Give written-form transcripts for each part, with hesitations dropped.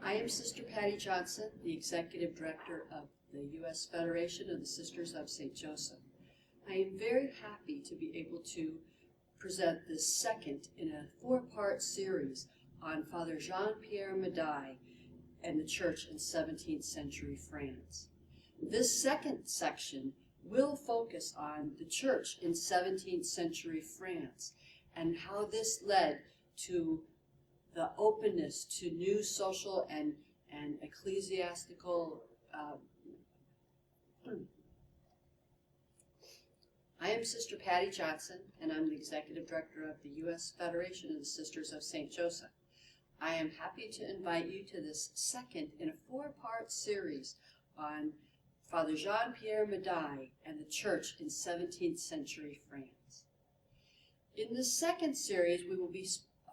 I am Sister Patty Johnson, the Executive Director of the U.S. Federation of the Sisters of St. Joseph. I am very happy to be able to present this second in a four-part series on Father Jean-Pierre Médaille and the Church in 17th century France. This second section will focus on the Church in 17th century France and how this led to the openness to new social and ecclesiastical I am Sister Patty Johnson, and I'm the Executive Director of the U.S. Federation of the Sisters of St. Joseph. I am happy to invite you to this second in a four-part series on Father Jean-Pierre Médaille and the Church in 17th century France. In the second series, we will be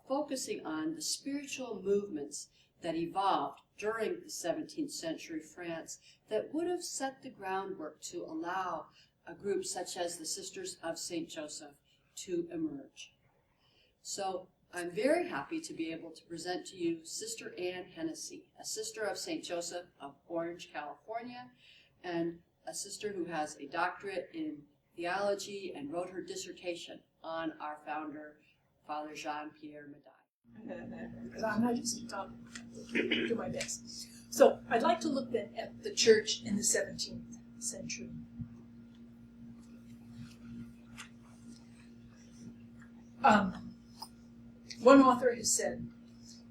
focusing on the spiritual movements that evolved during the 17th century France that would have set the groundwork to allow a group such as the Sisters of St. Joseph to emerge. So I'm very happy to be able to present to you Sister Ann Hennessy, a sister of St. Joseph of Orange, California, and a sister who has a doctorate in theology and wrote her dissertation on our founder, Father Jean-Pierre Médaille. I'm not just do my best. So I'd like to look then at the Church in the 17th century. One author has said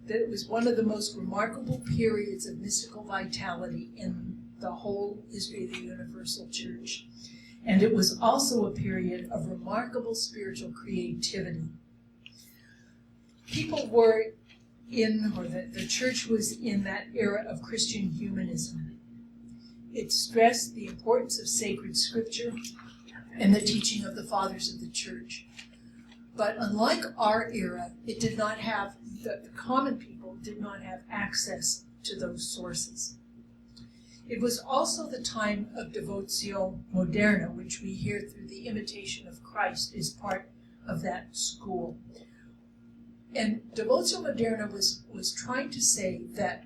that it was one of the most remarkable periods of mystical vitality in the whole history of the Universal Church. And it was also a period of remarkable spiritual creativity. People were in, or the Church was in that era of Christian humanism. It stressed the importance of sacred scripture and the teaching of the fathers of the Church. But unlike our era, it did not have, the common people did not have access to those sources. It was also the time of Devotio Moderna, which we hear through the Imitation of Christ is part of that school. And Devotio Moderna was trying to say that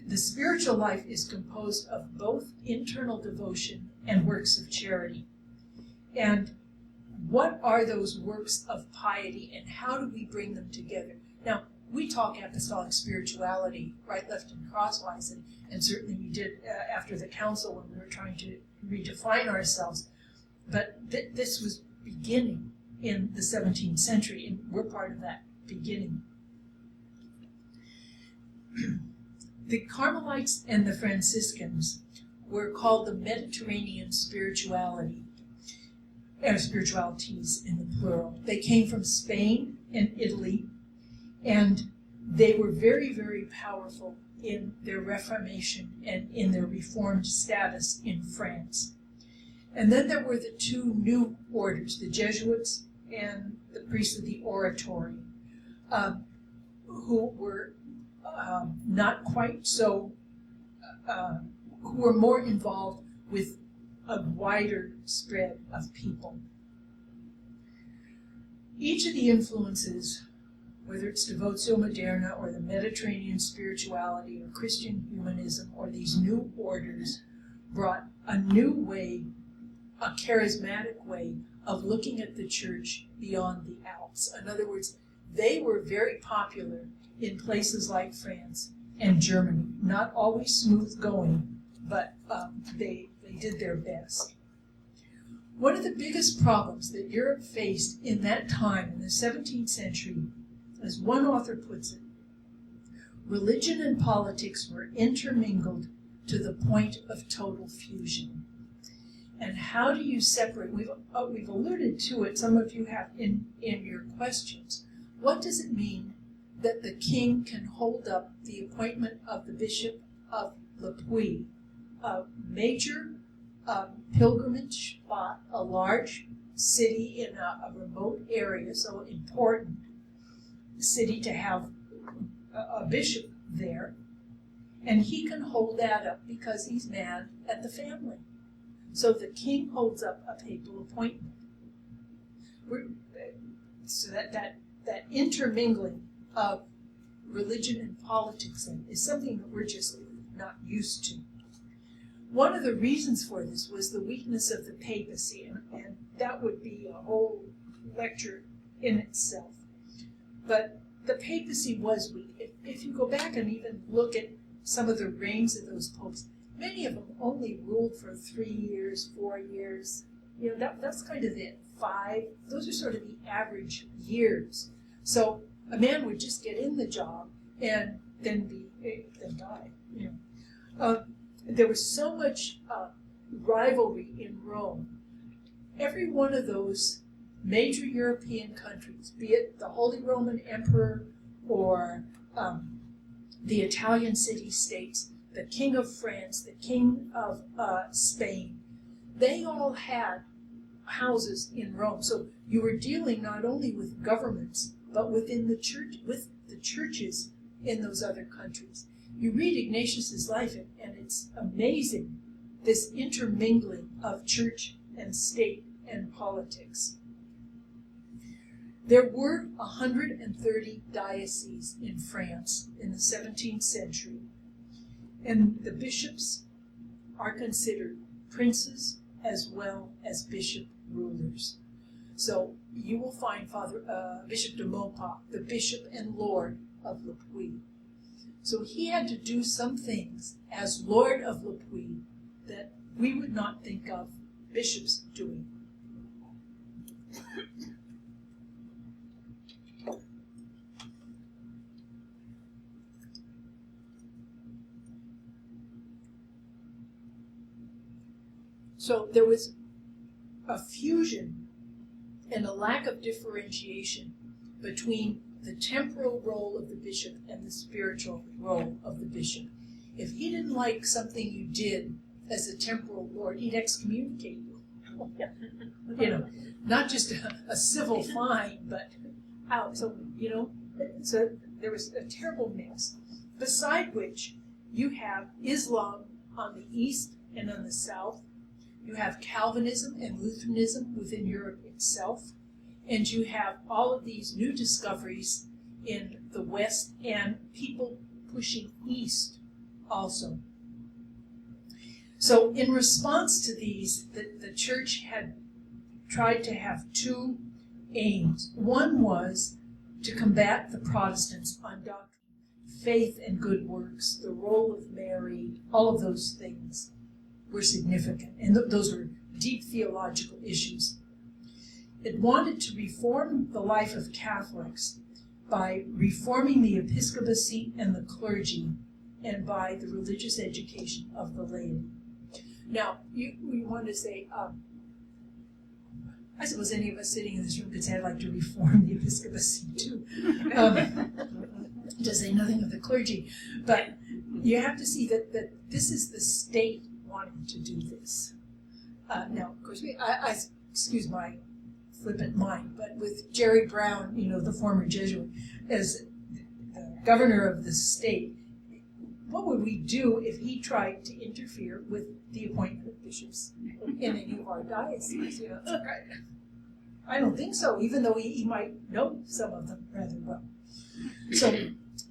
the spiritual life is composed of both internal devotion and works of charity. And what are those works of piety and how do we bring them together? Now, we talk apostolic spirituality, right, left, and crosswise, and certainly we did after the council when we were trying to redefine ourselves. But this was beginning in the 17th century, and we're part of that beginning. The Carmelites and the Franciscans were called the Mediterranean spiritualities in the plural. They came from Spain and Italy, and they were very, very powerful in their Reformation and in their Reformed status in France. And then there were the two new orders, the Jesuits and the priests of the Oratory, who were not quite so, who were more involved with a wider spread of people. Each of the influences, whether it's Devotio Moderna or the Mediterranean spirituality or Christian humanism or these new orders, brought a new way, a charismatic way of looking at the Church beyond the Alps. In other words, they were very popular in places like France and Germany. Not always smooth going, but they did their best. One of the biggest problems that Europe faced in that time, in the 17th century, as one author puts it, religion and politics were intermingled to the point of total fusion. And how do you separate? We've alluded to it, some of you have in your questions. What does it mean that the king can hold up the appointment of the Bishop of Le Puy, a major pilgrimage spot, a large city in a remote area, so important city to have a bishop there, and he can hold that up because he's mad at the family. So the king holds up a papal appointment. So that intermingling of religion and politics in is something that we're just not used to. One of the reasons for this was the weakness of the papacy, and that would be a whole lecture in itself. But the papacy was weak. If you go back and even look at some of the reigns of those popes, many of them only ruled for 3 years, 4 years. You know, that's kind of it. 5. Those are sort of the average years. So a man would just get in the job and then die. You know, there was so much rivalry in Rome. Every one of those major European countries, be it the Holy Roman Emperor or the Italian city-states, the King of France, the King of Spain, they all had houses in Rome. So you were dealing not only with governments, but within the church, with the churches in those other countries. You read Ignatius's life, and it's amazing, this intermingling of church and state and politics. There were 130 dioceses in France in the 17th century, and the bishops are considered princes as well as bishop rulers. So you will find Bishop de Maupas, the bishop and lord of Le Puy. So he had to do some things as Lord of Le Puy that we would not think of bishops doing. So there was a fusion and a lack of differentiation between the temporal role of the bishop and the spiritual role of the bishop. If he didn't like something you did as a temporal lord, he'd excommunicate you. You know, not just a civil fine, but out. So, you know, so there was a terrible mix. Beside which, you have Islam on the east and on the south. You have Calvinism and Lutheranism within Europe itself. And you have all of these new discoveries in the West and people pushing east also. So in response to these, the church had tried to have two aims. One was to combat the Protestants on doctrine, faith and good works, the role of Mary, all of those things were significant. And those were deep theological issues. It wanted to reform the life of Catholics by reforming the episcopacy and the clergy and by the religious education of the laity. Now, you want to say, I suppose any of us sitting in this room could say, I'd like to reform the episcopacy too. To say nothing of the clergy. But you have to see that this is the state wanting to do this. Now, of course, I excuse my flippant mind, but with Jerry Brown, you know, the former Jesuit, as the governor of the state, what would we do if he tried to interfere with the appointment of bishops in any of our dioceses? You know, I don't think so, even though he might know some of them rather well. So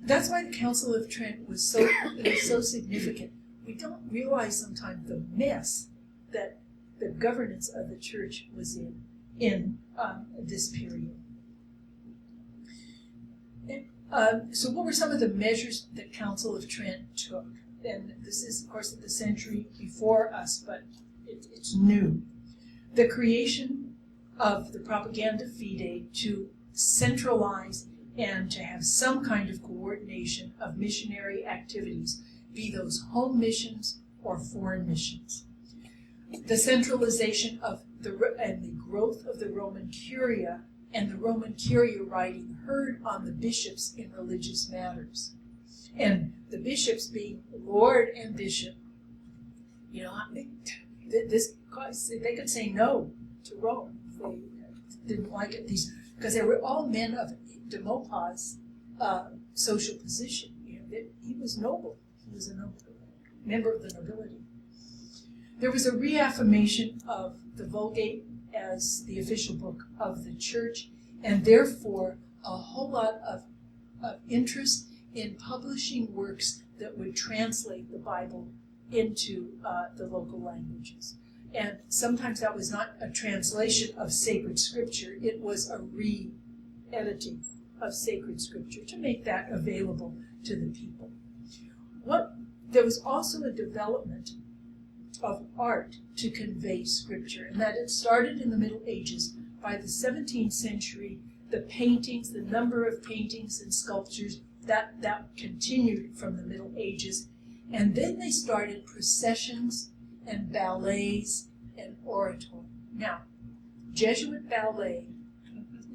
that's why the Council of Trent was so significant. We don't realize sometimes the mess that the governance of the church was in this period. So what were some of the measures that Council of Trent took? And this is, of course, the century before us, but it's new. The creation of the Propaganda Fide to centralize and to have some kind of coordination of missionary activities, be those home missions or foreign missions. The centralization of and the growth of the Roman Curia and the Roman Curia writing heard on the bishops in religious matters. And the bishops being Lord and Bishop, you know, they could say no to Rome if they didn't like it. Because they were all men of de Maupas' social position. You know, he was noble. He was a noble member of the nobility. There was a reaffirmation of the Vulgate as the official book of the church, and therefore a whole lot of interest in publishing works that would translate the Bible into the local languages. And sometimes that was not a translation of sacred scripture, it was a re-editing of sacred scripture to make that available to the people. There was also a development of art to convey scripture, and that it started in the Middle Ages. By the 17th century, the paintings, the number of paintings and sculptures, that continued from the Middle Ages. And then they started processions and ballets and oratory. Now, Jesuit ballet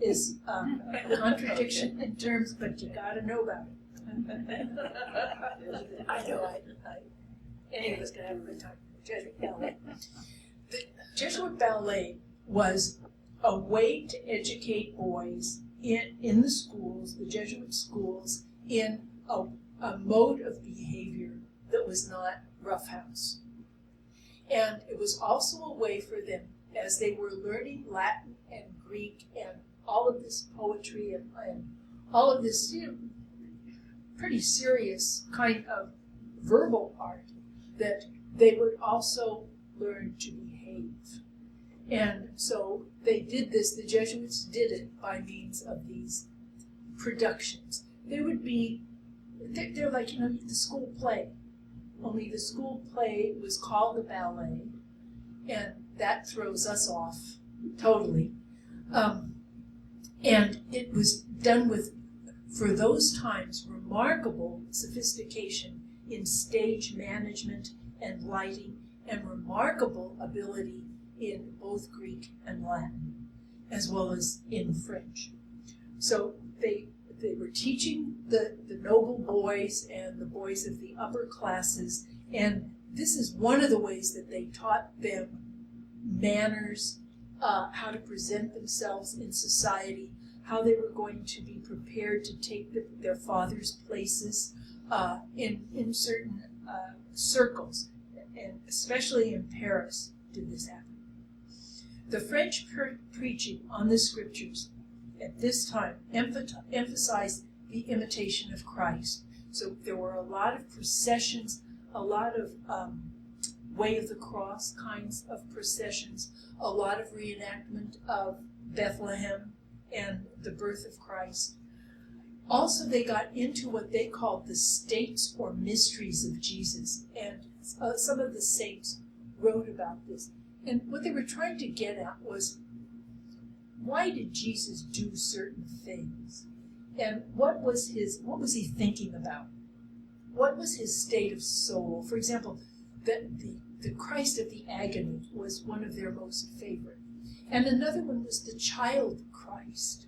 is a contradiction in terms, but you gotta know about it. I know, any of us can have a good time. Jesuit ballet. The Jesuit ballet was a way to educate boys in the schools, the Jesuit schools, in a mode of behavior that was not roughhouse. And it was also a way for them, as they were learning Latin and Greek and all of this poetry and all of this, pretty serious kind of verbal art, that they would also learn to behave. And so they did this, the Jesuits did it by means of these productions. They would be, they're like, the school play. Only the school play was called the ballet, and that throws us off totally. And it was done with, for those times, remarkable sophistication in stage management and lighting, and remarkable ability in both Greek and Latin, as well as in French. So they were teaching the noble boys and the boys of the upper classes, and this is one of the ways that they taught them manners, how to present themselves in society, how they were going to be prepared to take their father's places in certain circles, and especially in Paris did this happen. The French preaching on the scriptures at this time emphasized the imitation of Christ. So there were a lot of processions, a lot of Way of the Cross kinds of processions, a lot of reenactment of Bethlehem and the birth of Christ. Also, they got into what they called the states or mysteries of Jesus, and some of the saints wrote about this. And what they were trying to get at was, why did Jesus do certain things? And what was he thinking about? What was his state of soul? For example, the Christ of the Agony was one of their most favorite. And another one was the child Christ.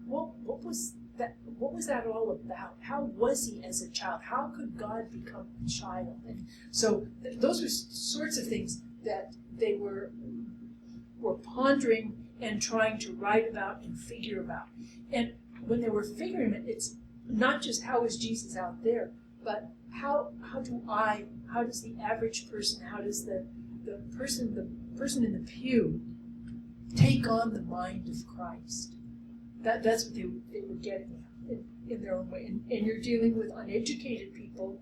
What was that all about? How was he as a child? How could God become a child? And so those were sorts of things that they were pondering and trying to write about and figure about. And when they were figuring it, it's not just how is Jesus out there, but how does the average person, how does the person in the pew take on the mind of Christ? That's what they were getting at in their own way. And you're dealing with uneducated people,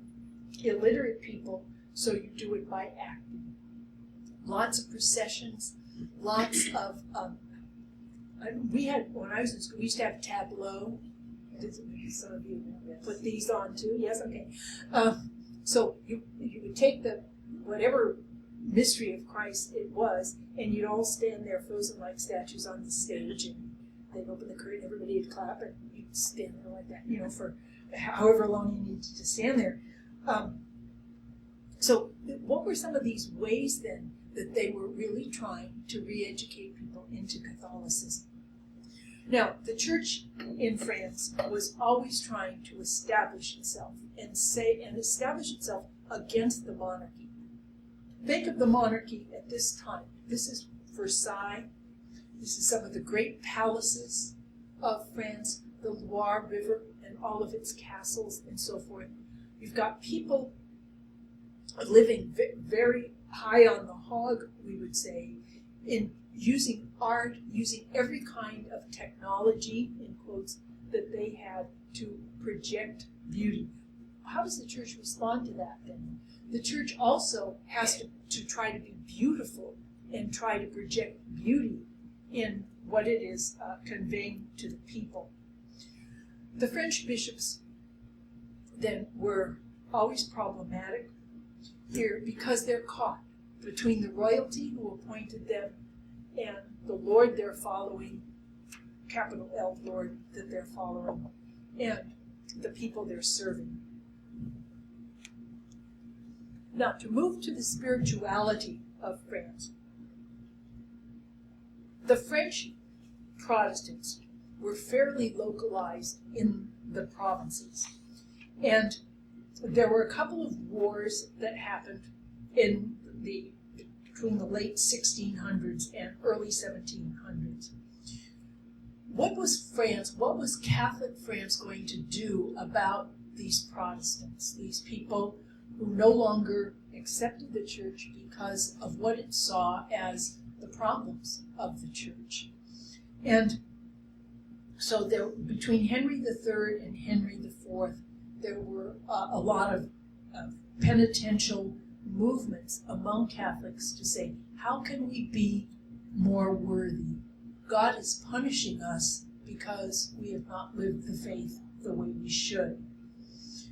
illiterate people, so you do it by acting. Lots of processions, lots of when I was in school, we used to have tableau. Some of you put these on too. Yes, okay. So you would take whatever mystery of Christ it was, and you'd all stand there frozen like statues on the stage, and they'd open the curtain, everybody would clap, and you'd stand there like that, for however long you needed to stand there. So what were some of these ways then that they were really trying to re-educate people into Catholicism? Now, the church in France was always trying to establish itself and establish itself against the monarchy. Think of the monarchy at this time. This is Versailles. This is some of the great palaces of France, the Loire River and all of its castles and so forth. You've got people living very high on the hog, we would say, in using art, using every kind of technology, in quotes, that they had to project beauty. How does the church respond to that then? The church also has to try to be beautiful and try to project beauty in what it is conveying to the people. The French bishops then were always problematic here because they're caught between the royalty who appointed them and the Lord they're following, capital L Lord that they're following, and the people they're serving. Now, to move to the spirituality of France, the French Protestants were fairly localized in the provinces. And there were a couple of wars that happened between the late 1600s and early 1700s. What was Catholic France going to do about these Protestants, these people who no longer accepted the church because of what it saw as the problems of the church? And so between Henry III and Henry IV, there were a lot of penitential movements among Catholics to say, how can we be more worthy? God is punishing us because we have not lived the faith the way we should.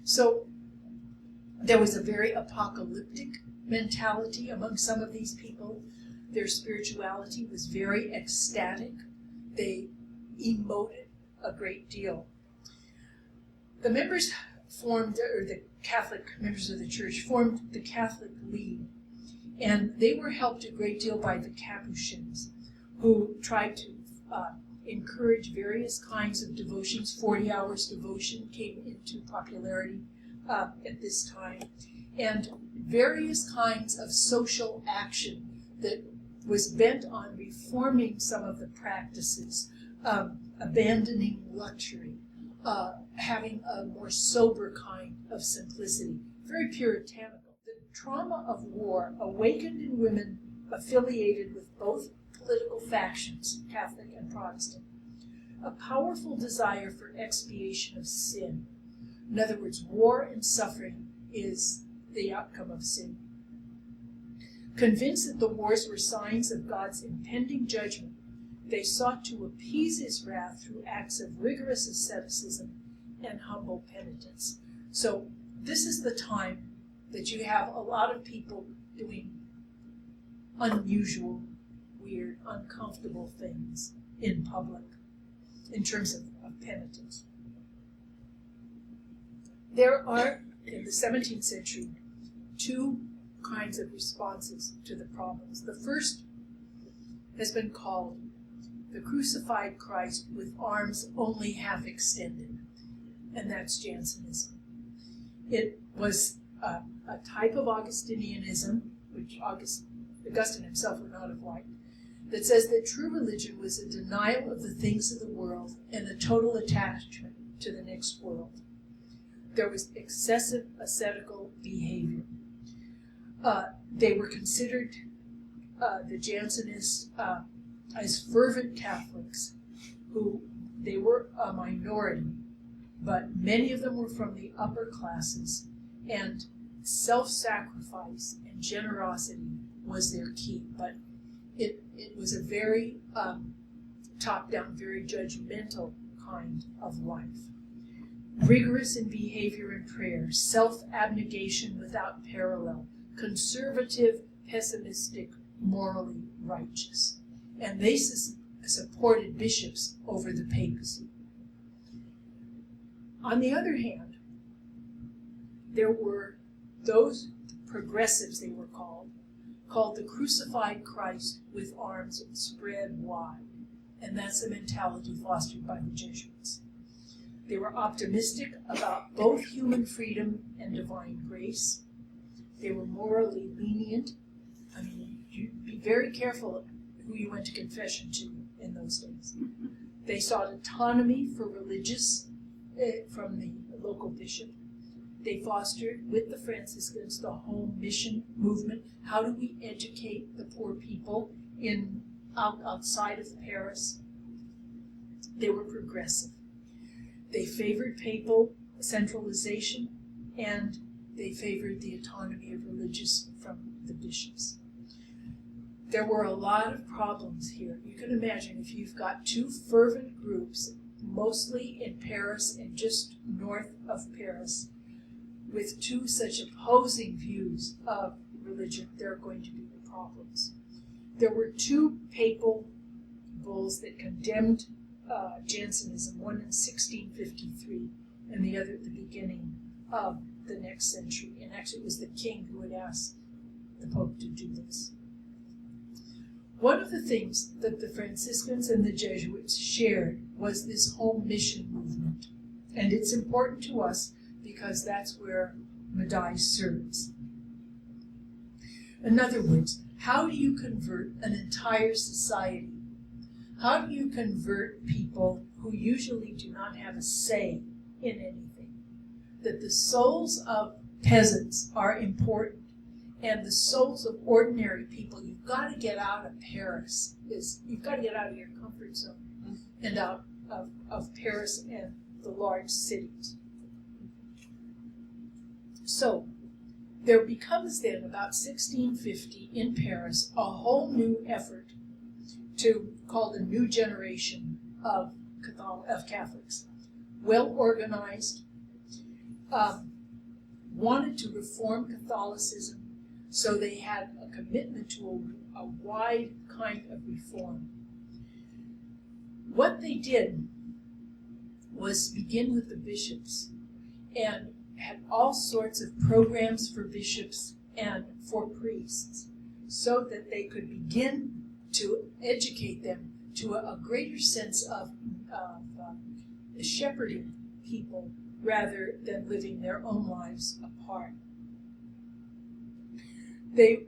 So there was a very apocalyptic mentality among some of these people. Their spirituality was very ecstatic. They emoted a great deal. The members the Catholic members of the church formed the Catholic League, and they were helped a great deal by the Capuchins, who tried to encourage various kinds of devotions. 40 hours devotion came into popularity at this time, and various kinds of social action that was bent on reforming some of the practices, abandoning luxury, having a more sober kind of simplicity, very puritanical. The trauma of war awakened in women affiliated with both political factions, Catholic and Protestant, a powerful desire for expiation of sin. In other words, war and suffering is the outcome of sin. Convinced that the wars were signs of God's impending judgment, they sought to appease his wrath through acts of rigorous asceticism and humble penitence. So this is the time that you have a lot of people doing unusual, weird, uncomfortable things in public in terms of penitence. There are, in the 17th century, two kinds of responses to the problems. The first has been called the crucified Christ with arms only half extended, and that's Jansenism. It was a type of Augustinianism, which Augustine himself would not have liked, that says that true religion was a denial of the things of the world and a total attachment to the next world. There was excessive ascetical behavior. They were considered, the Jansenists, as fervent Catholics, who they were a minority, but many of them were from the upper classes, and self-sacrifice and generosity was their key. But it was a very top-down, very judgmental kind of life. Rigorous in behavior and prayer, self-abnegation without parallel, conservative, pessimistic, morally righteous. And they supported bishops over the papacy. On the other hand, there were those progressives, they were called the crucified Christ with arms spread wide. And that's the mentality fostered by the Jesuits. They were optimistic about both human freedom and divine grace. They were morally lenient. I mean, you'd be very careful who you went to confession to in those days. They sought autonomy for religious from the local bishop. They fostered, with the Franciscans, the home mission movement. How do we educate the poor people outside of Paris? They were progressive. They favored papal centralization, and they favored the autonomy of religious from the bishops. There were a lot of problems here. You can imagine if you've got two fervent groups, mostly in Paris and just north of Paris, with two such opposing views of religion, there are going to be problems. There were two papal bulls that condemned Jansenism, one in 1653 and the other at the beginning of the next century. And actually it was the king who had asked the Pope to do this. One of the things that the Franciscans and the Jesuits shared was this home mission movement. And it's important to us because that's where Madai serves. In other words, how do you convert an entire society? How do you convert people who usually do not have a say in anything? That the souls of peasants are important, and the souls of ordinary people, you've got to get out of Paris. You've got to get out of your comfort zone and out of Paris and the large cities. So there becomes then, about 1650 in Paris, a whole new effort called a new generation of Catholics, well organized, wanted to reform Catholicism, so they had a commitment to a wide kind of reform. What they did was begin with the bishops and had all sorts of programs for bishops and for priests so that they could begin to educate them to a greater sense of shepherding people rather than living their own lives apart. They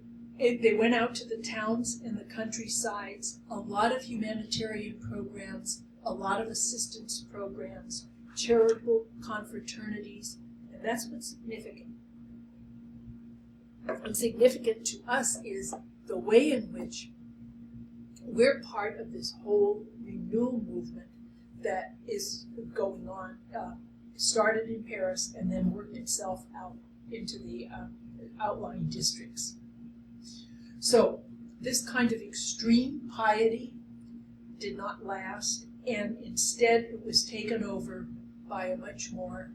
went out to the towns and the countrysides, a lot of humanitarian programs, a lot of assistance programs, charitable confraternities, and that's what's significant. And significant to us is the way in which we're part of this whole renewal movement that is going on, started in Paris and then worked itself out into the outlying districts. So this kind of extreme piety did not last, and instead it was taken over by a much more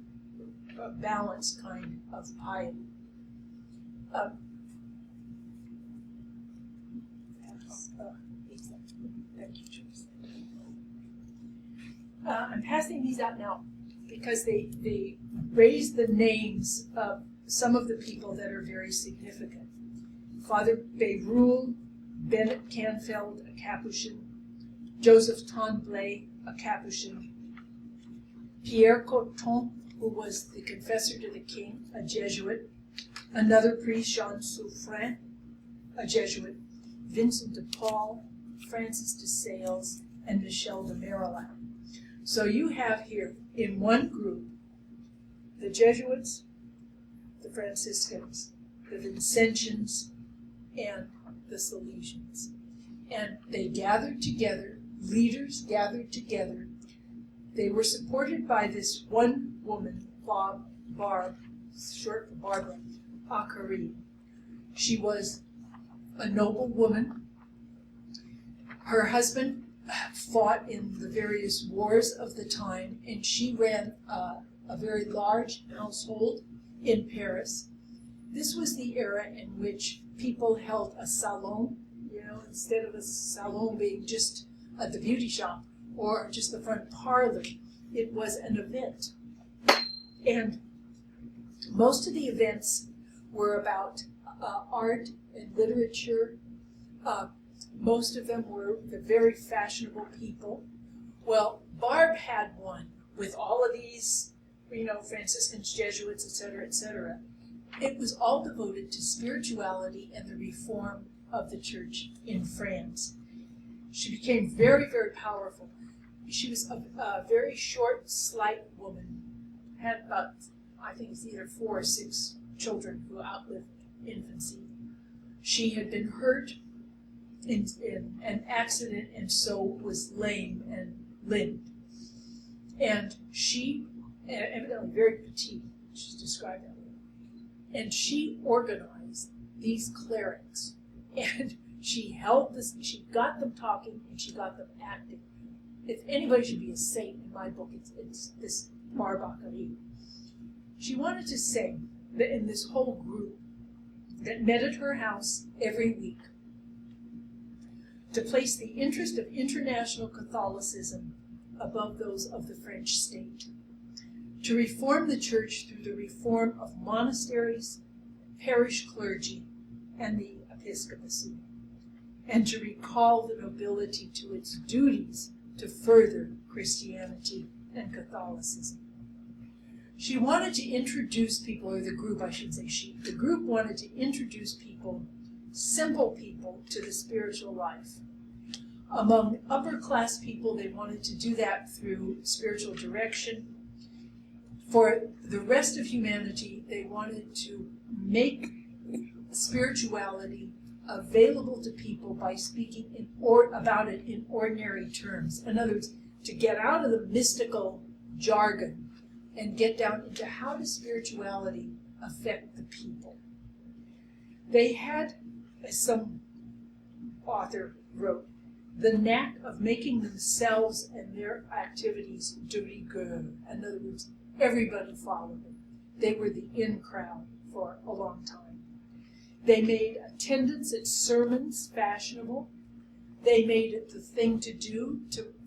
balanced kind of piety. Thank you, Joyce. I'm passing these out now because they raise the names of some of the people that are very significant. Father Béroul, Bennett Canfeld, a Capuchin, Joseph Tremblay, a Capuchin, Pierre Coton, who was the confessor to the king, a Jesuit, another priest, Jean Souffrin, a Jesuit, Vincent de Paul, Francis de Sales, and Michel de Marillac. So you have here in one group the Jesuits, the Franciscans, the Vincentians, and the Salesians. And they gathered together, leaders gathered together. They were supported by this one woman, Barb, short for Barbara, Acari. She was a noble woman. Her husband fought in the various wars of the time, and she ran a very large household in Paris. This was the era in which people held a salon, instead of a salon being just at the beauty shop or just the front parlor. It was an event. And most of the events were about art and literature. Most of them were the very fashionable people. Well, Barb had one with all of these, Franciscans, Jesuits, etc., etc. It was all devoted to spirituality and the reform of the church in France. She became very, very powerful. She was a very short, slight woman, had about, I think it's either 4 or 6 children who outlived infancy. She had been hurt in an accident and so was lame and limbed. And she evidently very petite, she's described that way. And she organized these clerics, and she held this, she got them talking, and she got them acting. If anybody should be a saint in my book, it's this Barbacari. She wanted to say that in this whole group that met at her house every week, to place the interest of international Catholicism above those of the French state, to reform the church through the reform of monasteries, parish clergy, and the episcopacy, and to recall the nobility to its duties to further Christianity and Catholicism. She wanted to introduce people, or the group, I should say the group wanted to introduce people, simple people, to the spiritual life. Among upper class people, they wanted to do that through spiritual direction. For the rest of humanity, they wanted to make spirituality available to people by speaking about it in ordinary terms. In other words, to get out of the mystical jargon and get down into how does spirituality affect the people. They had, as some author wrote, the knack of making themselves and their activities de rigueur. In other words, everybody followed them. They were the in crowd for a long time. They made attendance at sermons fashionable. They made it the thing to do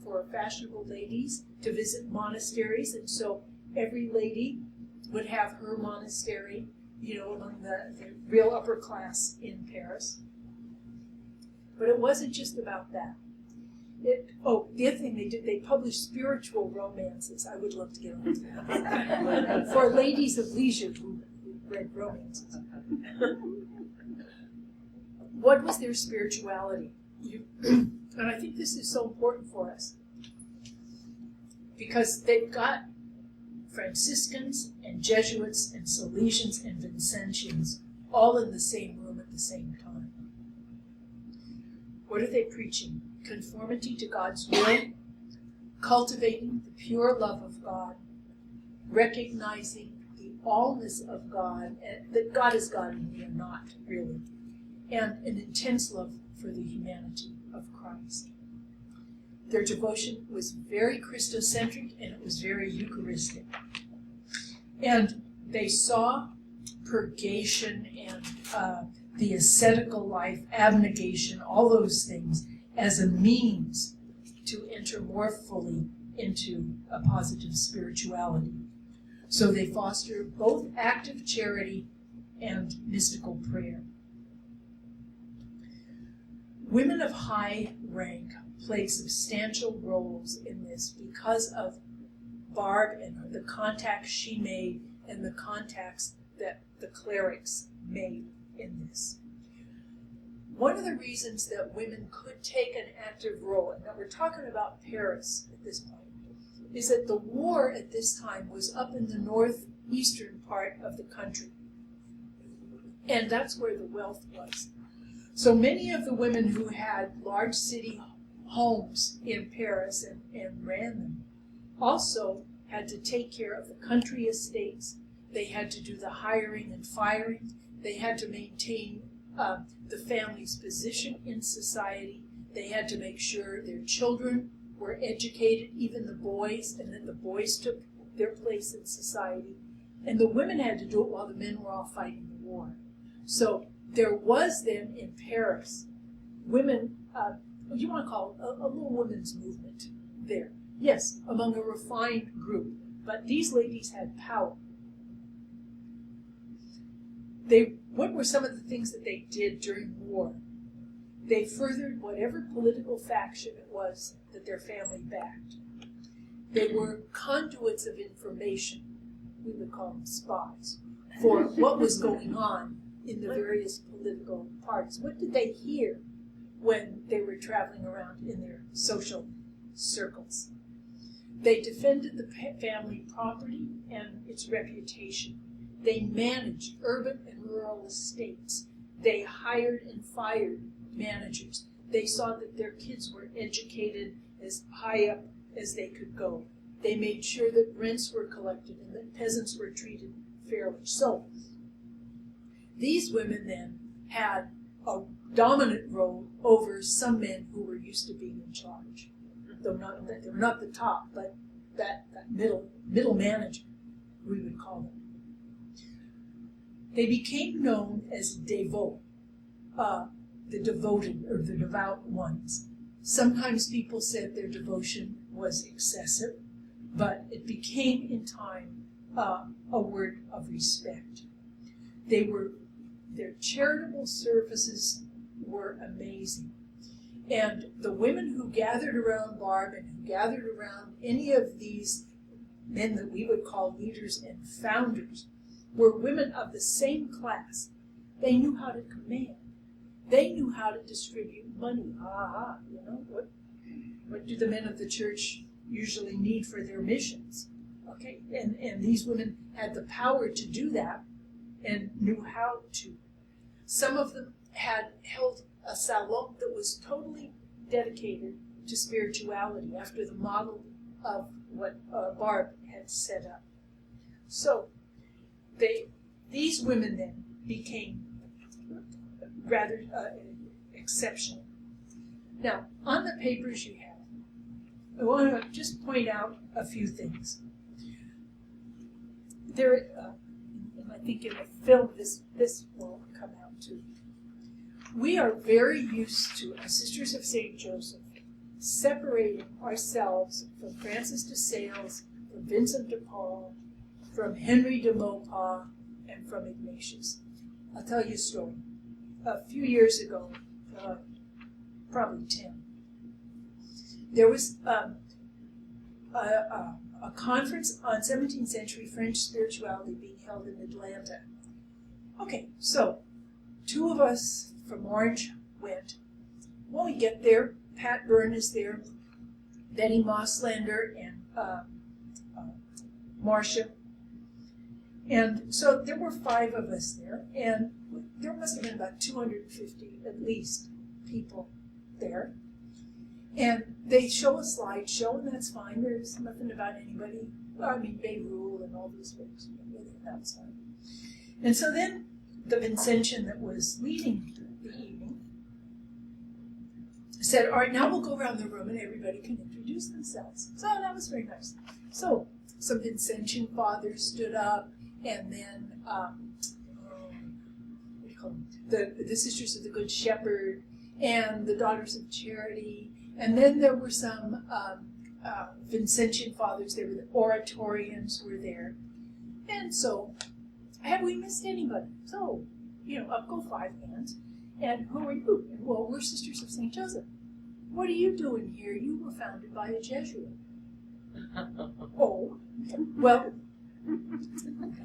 for fashionable ladies to visit monasteries, and so every lady would have her monastery, among the real upper class in Paris. But it wasn't just about that. The other thing they did, they published spiritual romances. I would love to get on to that. For ladies of leisure who read romances. What was their spirituality? And I think this is so important for us, because they've got Franciscans and Jesuits and Salesians and Vincentians all in the same room at the same time. What are they preaching? Conformity to God's will, cultivating the pure love of God, recognizing the allness of God, and that God is God and we are not, really, and an intense love for the humanity of Christ. Their devotion was very Christocentric and it was very Eucharistic. And they saw purgation and the ascetical life, abnegation, all those things as a means to enter more fully into a positive spirituality. So they foster both active charity and mystical prayer. Women of high rank played substantial roles in this because of Barb and the contacts she made and the contacts that the clerics made in this. One of the reasons that women could take an active role, and that we're talking about Paris at this point, is that the war at this time was up in the northeastern part of the country. And that's where the wealth was. So many of the women who had large city homes in Paris and ran them also had to take care of the country estates. They had to do the hiring and firing. They had to maintain the family's position in society. They had to make sure their children were educated, even the boys, and that the boys took their place in society. And the women had to do it while the men were all fighting the war. So there was then in Paris, women, you want to call it a little women's movement there. Yes, among a refined group, but these ladies had power. What were some of the things that they did during war? They furthered whatever political faction it was that their family backed. They were conduits of information, we would call them spies, for what was going on in the various political parties. What did they hear when they were traveling around in their social circles? They defended the family property and its reputation. They managed urban and rural estates. They hired and fired managers. They saw that their kids were educated as high up as they could go. They made sure that rents were collected and that peasants were treated fairly. So these women then had a dominant role over some men who were used to being in charge. Though they were not the top, but that middle management, we would call them. They became known as devots, the devoted or the devout ones. Sometimes people said their devotion was excessive, but it became in time a word of respect. Their charitable services were amazing. And the women who gathered around Barb and who gathered around any of these men that we would call leaders and founders were women of the same class. They knew how to command. They knew how to distribute money. What do the men of the church usually need for their missions? Okay, and these women had the power to do that and knew how to. Some of them had held a salon that was totally dedicated to spirituality after the model of what Barb had set up. So these women then became rather exceptional. Now, on the papers you have, I want to just point out a few things. There, and I think in the film this will come out too. We are very used to, as Sisters of St. Joseph, separating ourselves from Francis de Sales, from Vincent de Paul, from Henry de Maupas, and from Ignatius. I'll tell you a story. A few years ago, probably 10, there was a conference on 17th century French spirituality being held in Atlanta. Okay, so 2 of us from Orange went. When we get there, Pat Byrne is there, Betty Mosslander, and Marcia. And so there were 5 of us there, and there must have been about 250 at least people there. And they show a slideshow, and that's fine. There's nothing about anybody. Well, I mean, Bay Rule and all those folks. That's fine. And so then the Vincentian that was leading the evening said, all right, now we'll go around the room and everybody can introduce themselves. So that was very nice. So some Vincentian fathers stood up, and then the Sisters of the Good Shepherd and the Daughters of Charity. And then there were some Vincentian fathers. There were the Oratorians were there. And so, have we missed anybody? So, up go 5 hands. And who are you? Well, we're Sisters of St. Joseph. What are you doing here? You were founded by a Jesuit. Oh, well,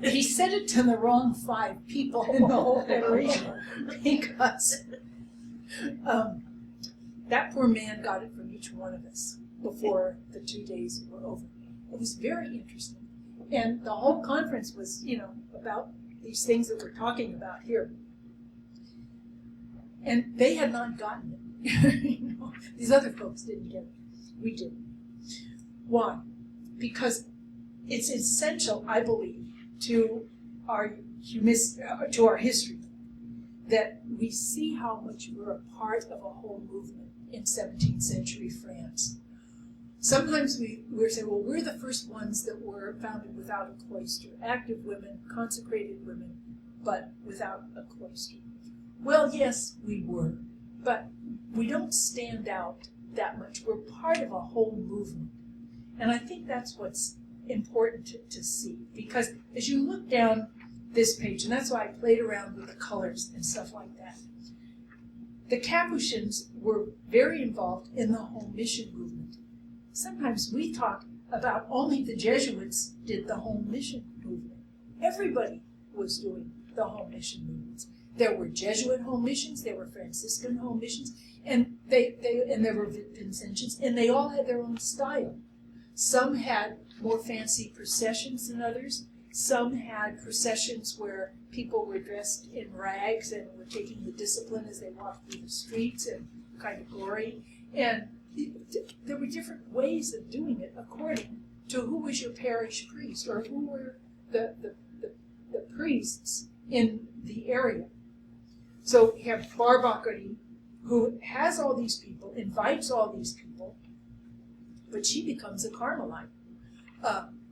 he said it to the wrong 5 people in the whole federation because that poor man got it from each one of us before the 2 days were over. It was very interesting. And the whole conference was, about these things that we're talking about here. And they had not gotten it. These other folks didn't get it. We did. Why? Because it's essential, I believe, to our history that we see how much we're a part of a whole movement in 17th century France. Sometimes we're saying, well, we're the first ones that were founded without a cloister, active women, consecrated women, but without a cloister. Well, yes, we were, but we don't stand out that much. We're part of a whole movement. And I think that's what's important to see, because as you look down this page, and that's why I played around with the colors and stuff like that, the Capuchins were very involved in the home mission movement. Sometimes we talk about only the Jesuits did the home mission movement. Everybody was doing the home mission movements. There were Jesuit home missions, there were Franciscan home missions, and there were Vincentians, and they all had their own style. Some had more fancy processions than others. Some had processions where people were dressed in rags and were taking the discipline as they walked through the streets and kind of gory. And there were different ways of doing it according to who was your parish priest, or who were the priests in the area. So you have Barbacari, who has all these people, invites all these people, but she becomes a Carmelite,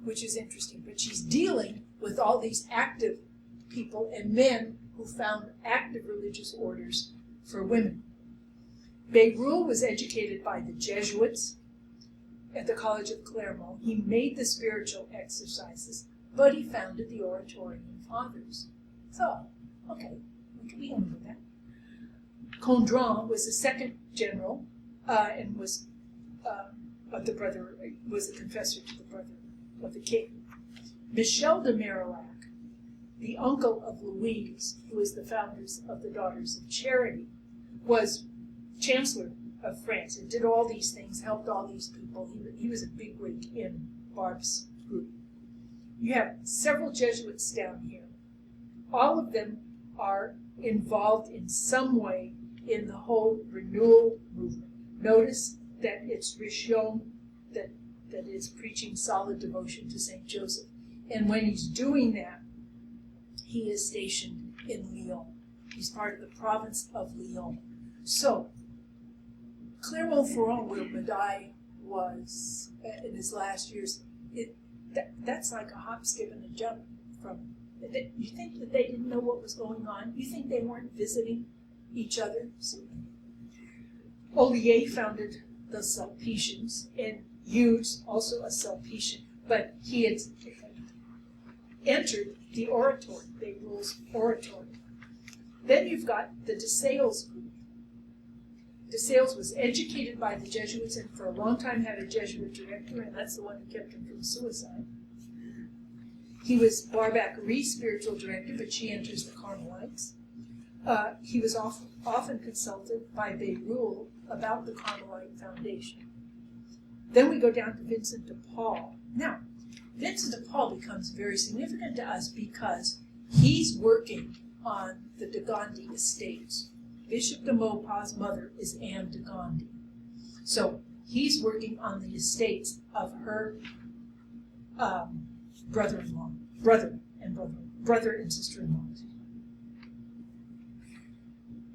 which is interesting. But she's dealing with all these active people and men who found active religious orders for women. Beyrul was educated by the Jesuits at the College of Clermont. He made the spiritual exercises, but he founded the Oratorian Fathers. So, okay, we can be on with that. Condren was the second general and was of the brother, was a confessor to the brother of the king. Michel de Marillac, the uncle of Louise, who was the founders of the Daughters of Charity, was Chancellor of France and did all these things, helped all these people. He was a bigwig in Barb's group. You have several Jesuits down here. All of them are involved in some way in the whole renewal movement. Notice that it's Richion that is preaching solid devotion to St. Joseph. And when he's doing that, he is stationed in Lyon. He's part of the province of Lyon. So, Clermont-Ferrand, where Madai was in his last years, that's like a hop, skip, and a jump from. You think that they didn't know what was going on? You think they weren't visiting each other? So, Ollier founded the Sulpicians, and Hughes, also a Sulpician, but he had entered the oratory, Beyrul's oratory. Then you've got the De Sales group. De Sales was educated by the Jesuits and for a long time had a Jesuit director, and that's the one who kept him from suicide. He was Barbacari's spiritual director, but she enters the Carmelites. He was often consulted by Beyrul about the Carmelite foundation. Then we go down to Vincent de Paul. Now, Vincent de Paul becomes very significant to us because he's working on the de Gondi estates. Bishop de Maupas' mother is Anne de Gondi. So he's working on the estates of her brother and sister-in-law.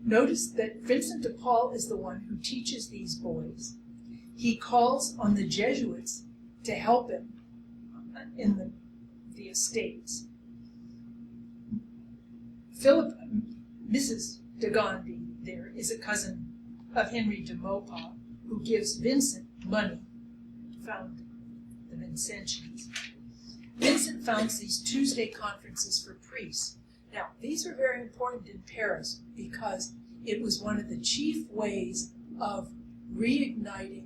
Notice that Vincent de Paul is the one who teaches these boys. He calls on the Jesuits to help him in the estates. Mrs. de Gondi there is a cousin of Henry de Maupas who gives Vincent money to found the Vincentians. Vincent founds these Tuesday conferences for priests. Now, these are very important in Paris because it was one of the chief ways of reigniting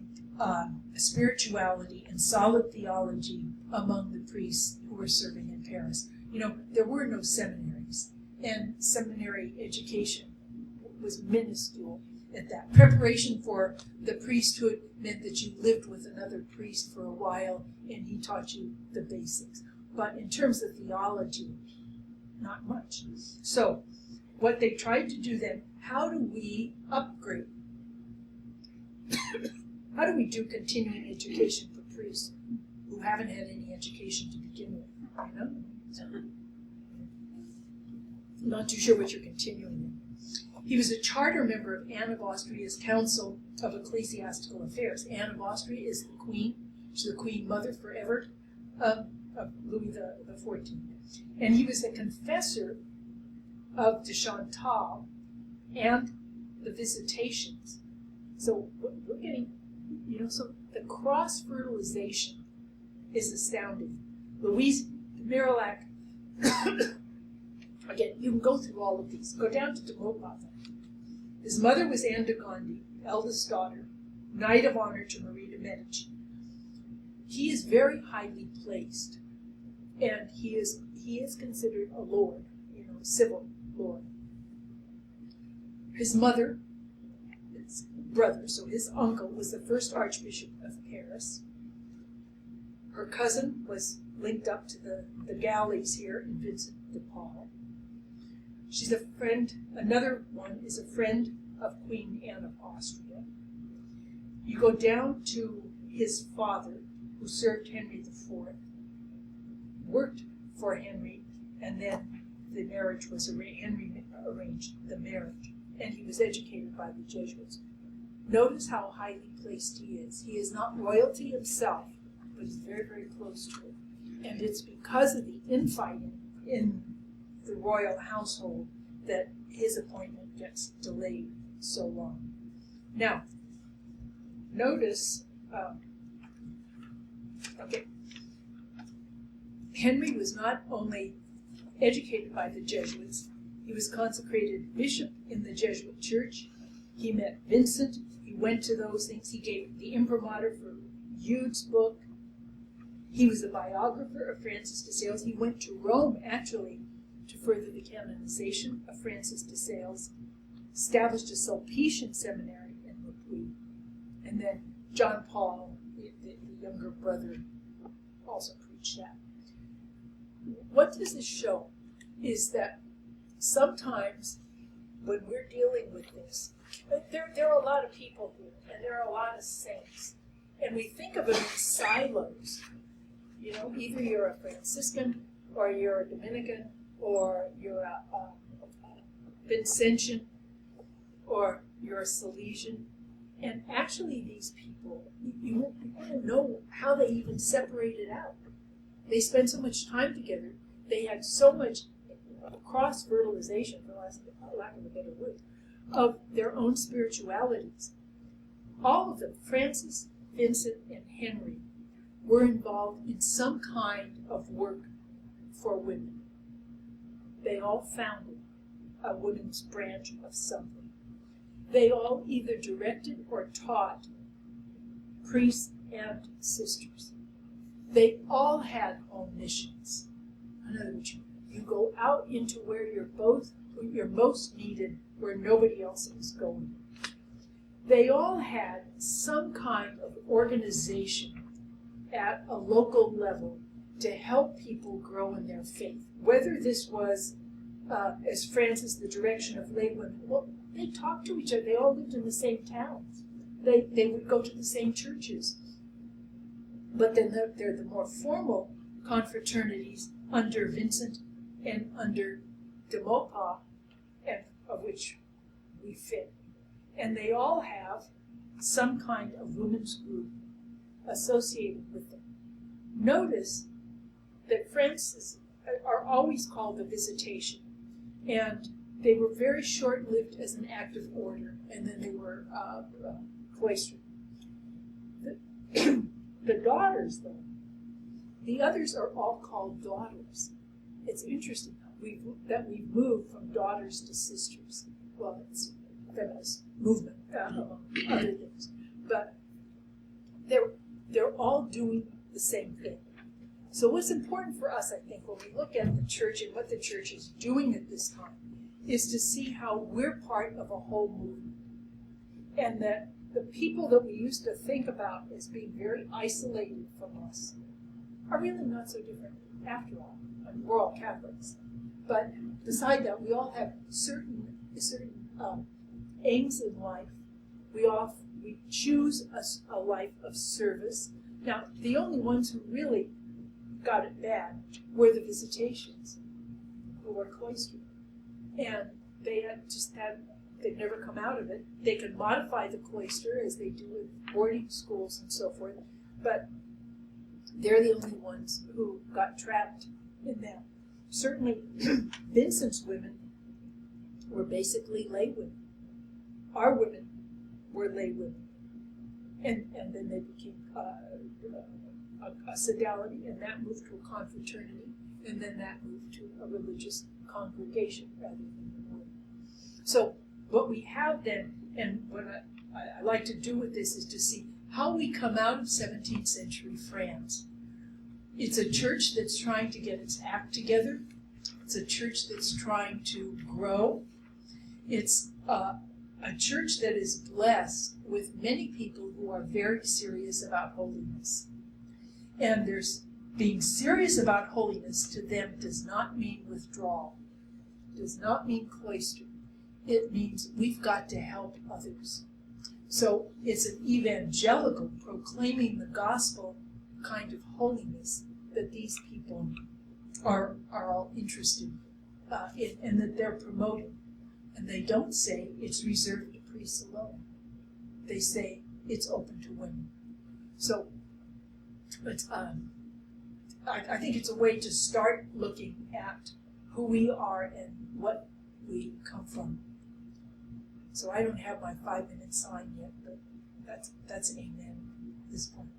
spirituality and solid theology among the priests who were serving in Paris. You know, there were no seminaries, and seminary education was minuscule at that. Preparation for the priesthood meant that you lived with another priest for a while, and he taught you the basics. But in terms of theology, not much. So, what they tried to do then, how do we upgrade? How do we do continuing education for priests who haven't had any education to begin with? You know? I'm not too sure what you're continuing in. He was a charter member of Anne of Austria's Council of Ecclesiastical Affairs. Anne of Austria is the queen. She's the queen mother forever of Louis XIV. And he was a confessor of de Chantal and the Visitations. So we're getting, so the cross-fertilization is astounding. Louise de Marillac, again, you can go through all of these. Go down to de Maupas. His mother was Anne de Gondi, eldest daughter, Knight of Honor to Marie de Medici. He is very highly placed, and he is considered a lord, a civil lord. His mother, his brother, so his uncle, was the first Archbishop of Paris. Her cousin was linked up to the galleys here in Vincent de Paul. She's a friend, another one is a friend of Queen Anne of Austria. You go down to his father, who served Henry IV, worked for Henry, and then the marriage was Henry arranged the marriage, and he was educated by the Jesuits. Notice how highly placed he is. He is not royalty himself, but he's very, very close to it. And it's because of the infighting in the royal household that his appointment gets delayed so long. Now, notice, Henry was not only educated by the Jesuits, he was consecrated bishop in the Jesuit church. He met Vincent, he went to those things, he gave the imprimatur for Eude's book. He was a biographer of Francis de Sales. He went to Rome, actually, to further the canonization of Francis de Sales, established a Sulpician seminary in Le Puy, and then John Paul, the younger brother, also preached that. What does this show is that sometimes when we're dealing with this, there are a lot of people here, and there are a lot of saints, and we think of them in silos. You know, either you're a Franciscan, or you're a Dominican, or you're a Vincentian, or you're a Salesian. And actually these people, you want to know how they even separated out. They spent so much time together. They had so much cross-fertilization, for lack of a better word, of their own spiritualities. All of them, Francis, Vincent, and Henry, were involved in some kind of work for women. They all founded a women's branch of something. They all either directed or taught priests and sisters. They all had home missions. In other words, you go out into where you're most needed, where nobody else is going. They all had some kind of organization at a local level to help people grow in their faith. Whether this was, as Francis, the direction of lay women, well, they talked to each other. They all lived in the same towns. They would go to the same churches. But then there are the more formal confraternities under Vincent and under de Maupas, and of which we fit. And they all have some kind of women's group associated with them. Notice that Francis are always called the Visitation, and they were very short-lived as an active order, and then they were cloistered. The daughters, though, the others are all called daughters. It's interesting that we've moved from daughters to sisters. Well, it's a feminist movement, among other things. But they're all doing the same thing. So what's important for us, I think, when we look at the church and what the church is doing at this time, is to see how we're part of a whole movement. And that the people that we used to think about as being very isolated from us are really not so different after all. I mean, we're all Catholics. But beside that, we all have certain aims in life. We choose a life of service. Now, the only ones who really got it bad were the Visitations, who were cloistered. And they'd never come out of it. They could modify the cloister as they do with boarding schools and so forth, but they're the only ones who got trapped in that. Certainly, Vincent's women were basically lay women. Our women were lay women. And then they became a sodality, and that moved to a confraternity, and then that moved to a religious congregation rather than a word. So what we have then, and what I like to do with this, is to see how we come out of 17th century France. It's a church that's trying to get its act together. It's a church that's trying to grow. It's a church that is blessed with many people who are very serious about holiness. And being serious about holiness to them does not mean withdrawal, does not mean cloister. It means we've got to help others. So it's an evangelical proclaiming the gospel kind of holiness that these people are all interested in, and that they're promoting. And they don't say it's reserved to priests alone. They say it's open to women. So, it's, I think it's a way to start looking at who we are and what we come from. So I don't have my 5-minute sign yet, but that's an amen at this point.